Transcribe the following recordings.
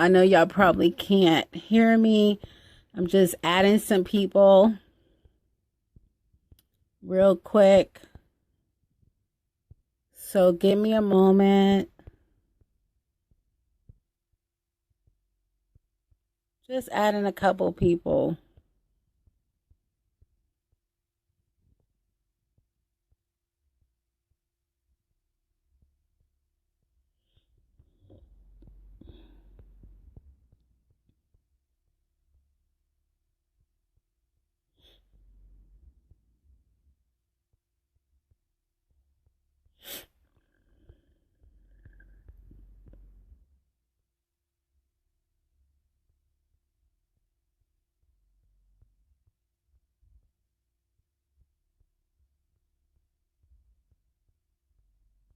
I know y'all probably can't hear me. I'm just adding some people real quick. So give me a moment. Just adding a couple people.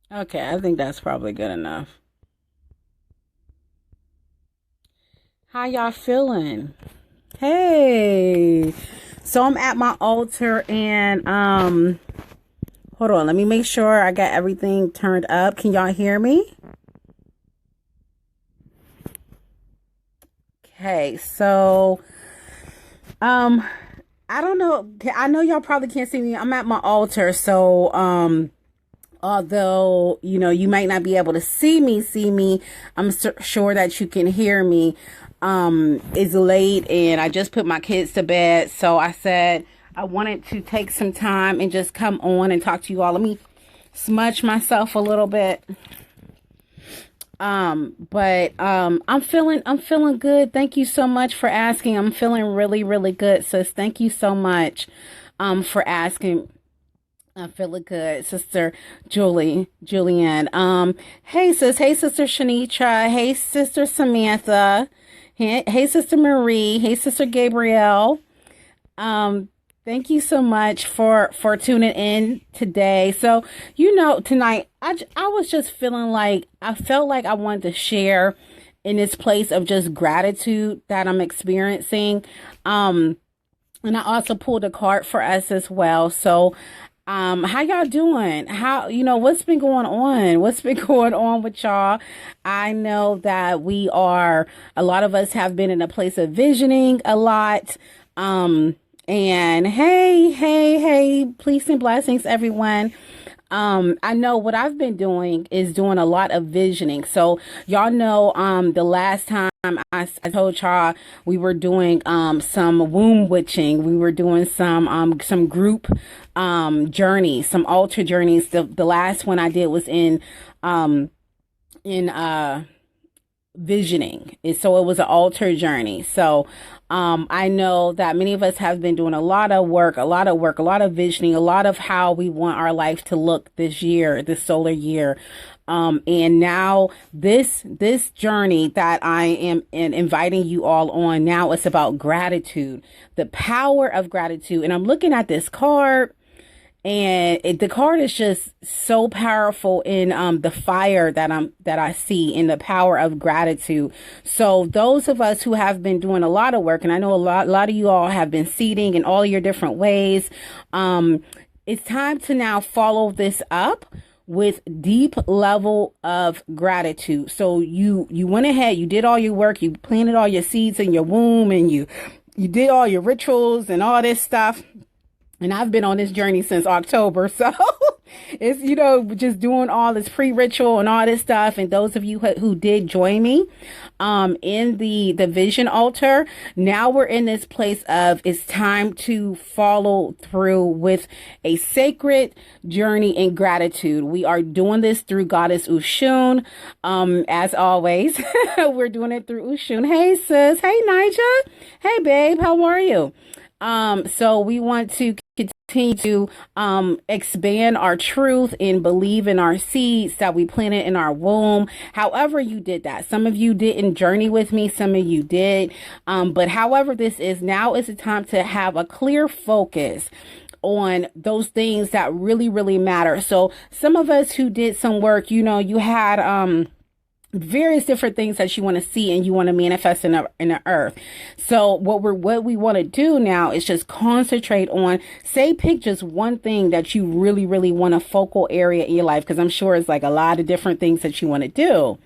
Okay, I think that's probably good enough. How y'all feeling? Hey. So I'm at my altar and hold on, let me make sure I got everything turned up. Can y'all hear me? Okay, so I don't know. I know y'all probably can't see me. I'm at my altar, so although you might not be able to see me, I'm sure that you can hear me. It's late and I just put my kids to bed, so I said I wanted to take some time and just come on and talk to you all. Let me smudge myself a little bit. But I'm feeling good. Thank you so much for asking. I'm feeling really, really good, sis. Thank you so much for asking. I'm feeling good, Sister Julianne. Hey sis, hey Sister Shanitra, hey Sister Samantha, hey Sister Marie, hey Sister Gabrielle. Um, Thank you so much for tuning in today. So, tonight I was just feeling like I felt like I wanted to share in this place of just gratitude that I'm experiencing. And I also pulled a card for us as well. So, how y'all doing? What's been going on? What's been going on with y'all? I know that a lot of us have been in a place of visioning a lot. And hey, peace and blessings, everyone. I know what I've been doing is doing a lot of visioning. So y'all know, the last time I told y'all we were doing, some womb witching. We were doing some group, journeys, some altar journeys. The last one I did was in visioning. So it was an altar journey. So I know that many of us have been doing a lot of work, a lot of visioning, a lot of how we want our life to look this year, this solar year. And now this journey that I am inviting you all on now, it's about gratitude, the power of gratitude. And I'm looking at this card. And the card is just so powerful in the fire that I see in the power of gratitude. So those of us who have been doing a lot of work, and I know a lot of you all have been seeding in all your different ways. It's time to now follow this up with deep level of gratitude. So you went ahead, you did all your work, you planted all your seeds in your womb, and you did all your rituals and all this stuff. And I've been on this journey since October. So it's, just doing all this pre-ritual and all this stuff. And those of you who did join me in the vision altar, now we're in this place of it's time to follow through with a sacred journey in gratitude. We are doing this through Goddess Ushun. As always, we're doing it through Ushun. Hey, sis. Hey, Nija. Hey, babe. How are you? So we want to continue to expand our truth and believe in our seeds that we planted in our womb. However you did that. Some of you didn't journey with me. Some of you did. But however this is, now is the time to have a clear focus on those things that really, really matter. So some of us who did some work, you had various different things that you want to see and you want to manifest in the earth. So what we want to do now is just concentrate on, say, pick just one thing that you really, really want a focal area in your life. Cause I'm sure it's like a lot of different things that you want to do.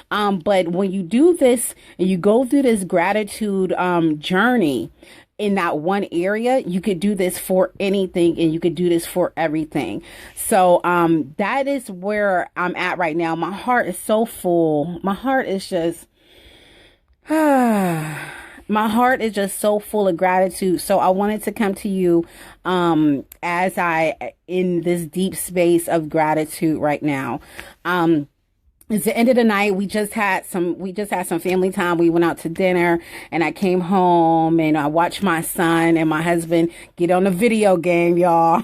But when you do this and you go through this gratitude, journey, in that one area, you could do this for anything and you could do this for everything. So that is where I'm at right now. My heart is so full. My heart is just my heart is just so full of gratitude. So I wanted to come to you as I in this deep space of gratitude right now. It's the end of the night. We just had some family time. We went out to dinner and I came home and I watched my son and my husband get on a video game, y'all.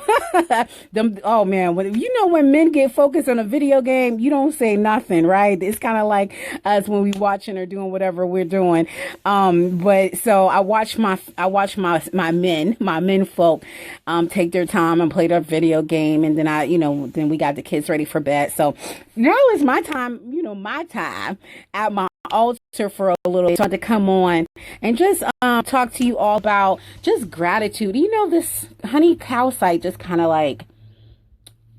Oh man, when men get focused on a video game, you don't say nothing, right? It's kind of like us when we watching or doing whatever we're doing. But so I watched my men folk, take their time and play their video game. And then then we got the kids ready for bed. So now is my time at my altar for a little bit. So I had to come on and just talk to you all about just gratitude. This honey cow site just kind of like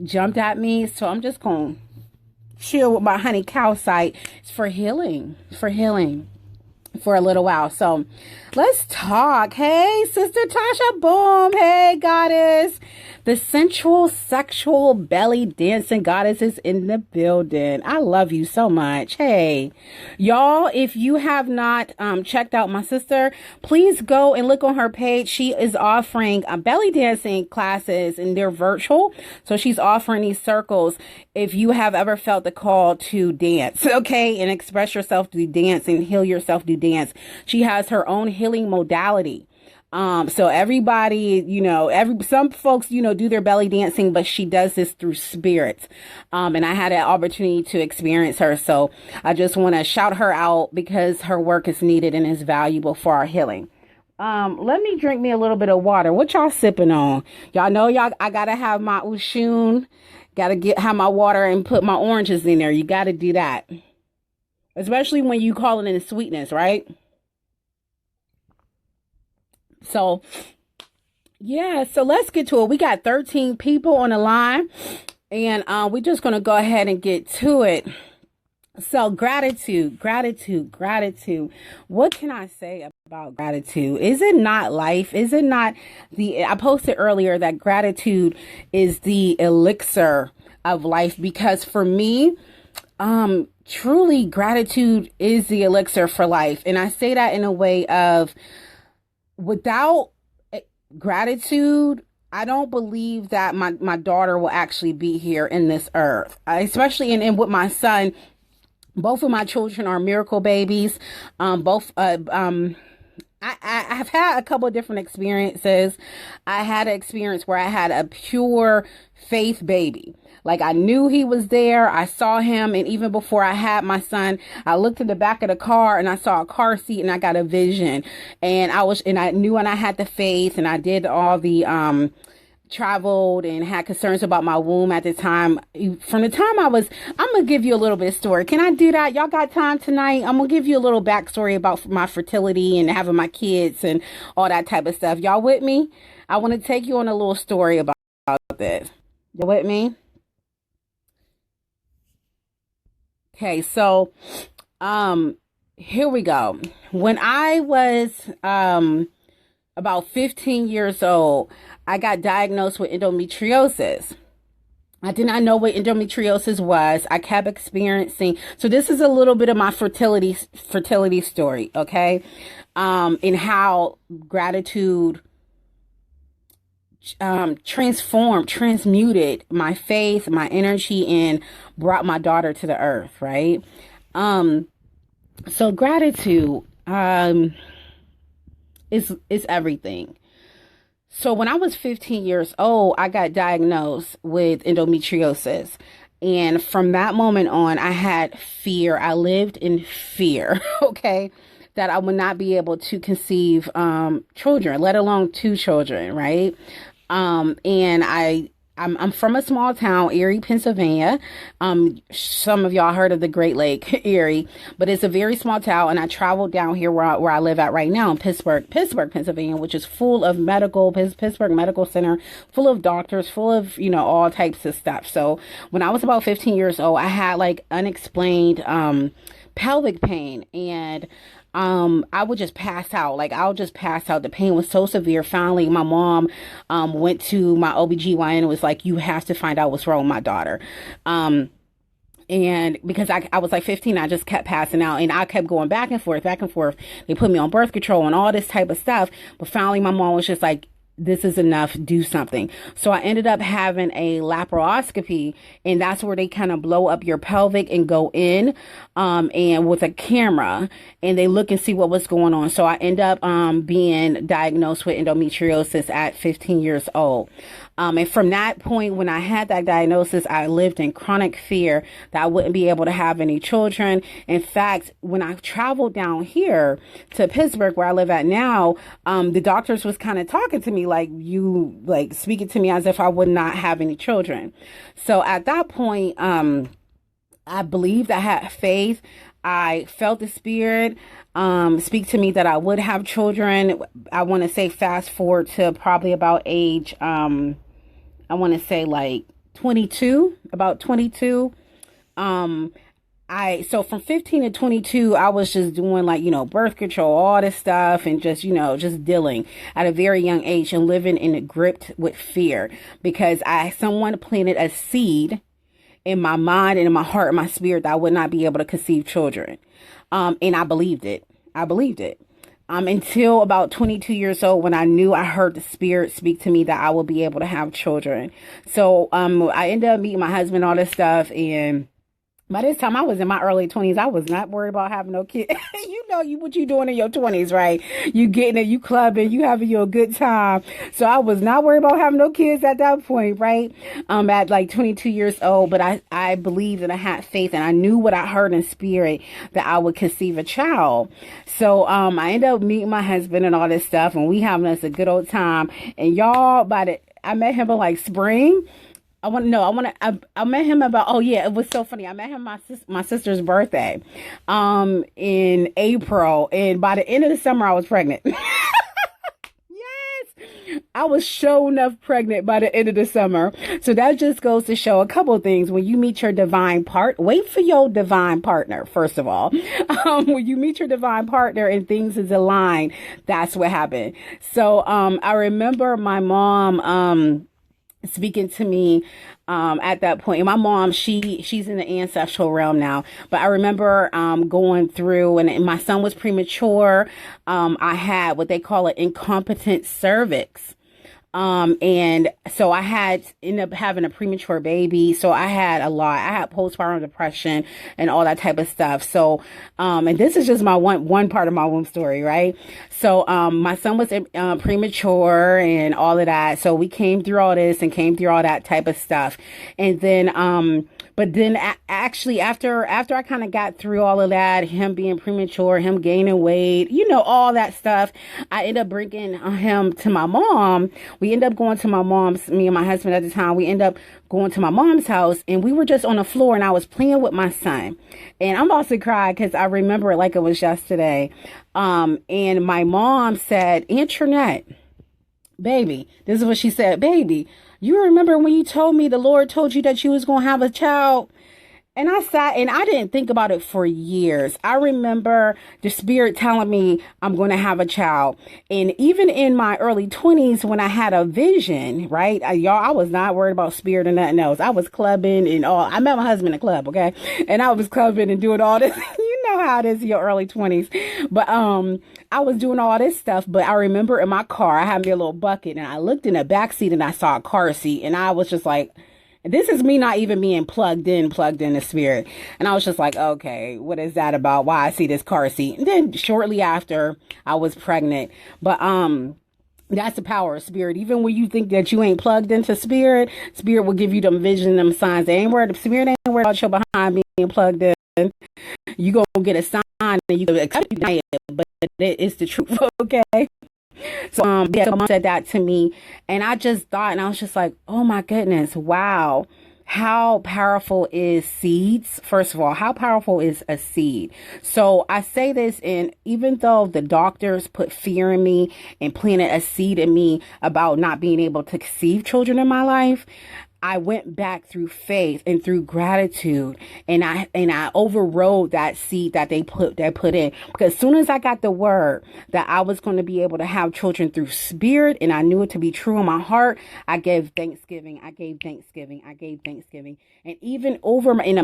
jumped at me. So I'm just going to chill with my honey cow site. It's for healing for a little while. So let's talk. Hey, Sister Tasha, boom. Hey, goddess. The sensual, sexual, belly dancing goddess is in the building. I love you so much. Hey, y'all, if you have not checked out my sister, please go and look on her page. She is offering belly dancing classes and they're virtual. So she's offering these circles if you have ever felt the call to dance, okay, and express yourself through dance and heal yourself through dance. She has her own healing modality. So everybody, some folks, do their belly dancing, but she does this through spirits. And I had an opportunity to experience her. So I just want to shout her out because her work is needed and is valuable for our healing. Let me drink me a little bit of water. What y'all sipping on? Y'all know I gotta have my Ushun, have my water and put my oranges in there. You gotta do that. Especially when you call it in sweetness, right? So, yeah, so let's get to it. We got 13 people on the line, and we're just going to go ahead and get to it. So, gratitude. What can I say about gratitude? Is it not life? Is it not I posted earlier that gratitude is the elixir of life, because for me, truly gratitude is the elixir for life. And I say that in a way of, without gratitude, I don't believe that my daughter will actually be here in this earth, especially in with my son. Both of my children are miracle babies. I have had a couple of different experiences. I had an experience where I had a pure faith baby. Like, I knew he was there. I saw him. And even before I had my son, I looked in the back of the car and I saw a car seat and I got a vision. And I knew, and I had the faith, and I did all the, traveled and had concerns about my womb at the time. From the time I'm going to give you a little bit of story. Can I do that? Y'all got time tonight? I'm going to give you a little backstory about my fertility and having my kids and all that type of stuff. Y'all with me? I want to take you on a little story about this. You with me? Okay, so here we go. When I was about 15 years old, I got diagnosed with endometriosis. I did not know what endometriosis was. I kept experiencing. So this is a little bit of my fertility story, okay? And how gratitude transmuted my faith, my energy, and brought my daughter to the earth, right? So gratitude is everything. So when I was 15 years old, I got diagnosed with endometriosis. And from that moment on, I had fear. I lived in fear, okay, that I would not be able to conceive children, let alone two children, right? And I'm from a small town, Erie, Pennsylvania. Some of y'all heard of the Great Lake, Erie, but it's a very small town. And I traveled down here where I live at right now in Pittsburgh, Pennsylvania, which is full of Pittsburgh Medical Center, full of doctors, full of, all types of stuff. So when I was about 15 years old, I had like unexplained pelvic pain, and I would just pass out. Like, I'll just pass out. The pain was so severe. Finally, my mom went to my OBGYN and was like, you have to find out what's wrong with my daughter. And because I was like 15, I just kept passing out, and I kept going back and forth, back and forth. They put me on birth control and all this type of stuff. But finally, my mom was just like, this is enough, do something. So I ended up having a laparoscopy, and that's where they kind of blow up your pelvic and go in, and with a camera, and they look and see what was going on. So I end up being diagnosed with endometriosis at 15 years old. And from that point, when I had that diagnosis, I lived in chronic fear that I wouldn't be able to have any children. In fact, when I traveled down here to Pittsburgh, where I live at now, the doctors was kind of talking to me like speaking to me as if I would not have any children. So at that point, I believed, I had faith. I felt the spirit speak to me that I would have children. I want to say fast forward to probably about age, I want to say like 22, about 22. So from 15 to 22, I was just doing like, birth control, all this stuff, and just, just dealing at a very young age and living in it, gripped with fear, because someone planted a seed in my mind and in my heart and my spirit that I would not be able to conceive children. And I believed it. Until about 22 years old, when I knew I heard the spirit speak to me that I would be able to have children. So, I ended up meeting my husband, all this stuff. And by this time I was in my early 20s. I was not worried about having no kid. What you doing in your 20s, right? You getting it, you clubbing, you having your good time. So I was not worried about having no kids at that point, right? At like 22 years old, but I believed and I had faith, and I knew what I heard in spirit that I would conceive a child. So, I ended up meeting my husband and all this stuff, and we having us a good old time. And y'all, I met him in like spring. I met him it was so funny. I met him my sister's birthday, in April. And by the end of the summer, I was pregnant. Yes. I was sure enough pregnant by the end of the summer. So that just goes to show a couple of things. When you meet your divine wait for your divine partner, first of all. When you meet your divine partner and things is aligned, that's what happened. So, I remember my mom, speaking to me at that point. And my mom, she's in the ancestral realm now, but I remember going through, and my son was premature. I had what they call an incompetent cervix. And so I ended up having a premature baby. So I had a lot. I had postpartum depression and all that type of stuff. So, and this is just my one part of my womb story, right? So, my son was premature and all of that. So we came through all this and came through all that type of stuff. And then, but then actually after I kind of got through all of that, him being premature, him gaining weight, all that stuff, I ended up bringing him to my mom. We ended up going to my mom's, me and my husband at the time, we ended up going to my mom's house, and we were just on the floor, and I was playing with my son. And I'm about to cry because I remember it like it was yesterday. And my mom said, Antoinette, baby, this is what she said, baby, you remember when you told me the Lord told you that you was going to have a child? And I sat and I didn't think about it for years. I remember the spirit telling me I'm going to have a child. And even in my early 20s, when I had a vision, right? I was not worried about spirit or nothing else. I was clubbing and all. I met my husband in a club, okay? And I was clubbing and doing all this. You know how it is in your early 20s. But I was doing all this stuff. But I remember in my car, I had me a little bucket, and I looked in the back seat and I saw a car seat, and I was just like, this is me not even being plugged in the spirit. And I was just like, okay, what is that about? Why I see this car seat? And then shortly after, I was pregnant. But that's the power of spirit. Even when you think that you ain't plugged into spirit, spirit will give you them vision, them signs. Spirit ain't worried about your behind being plugged in. You gonna get a sign and you can accept it, but it's the truth, okay? So yeah, someone said that to me, and I just thought, and I was just like, oh my goodness, wow. How powerful is seeds? First of all, how powerful is a seed? So I say this, and even though the doctors put fear in me and planted a seed in me about not being able to conceive children in my life, I went back through faith and through gratitude, and I overrode that seed that they put in, because as soon as I got the word that I was going to be able to have children through spirit, and I knew it to be true in my heart, I gave thanksgiving, I gave thanksgiving, I gave thanksgiving, and even over in